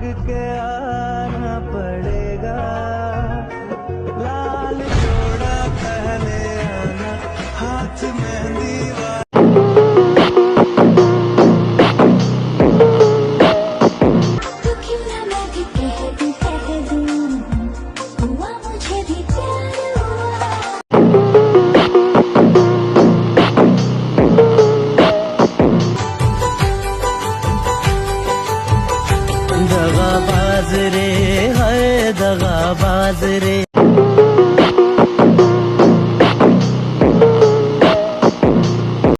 भाग के आना पड़ेगा, लाल जोड़ा पहले आना, हाथ मेहंदी दगाबाज रे, है दगाबाज रे।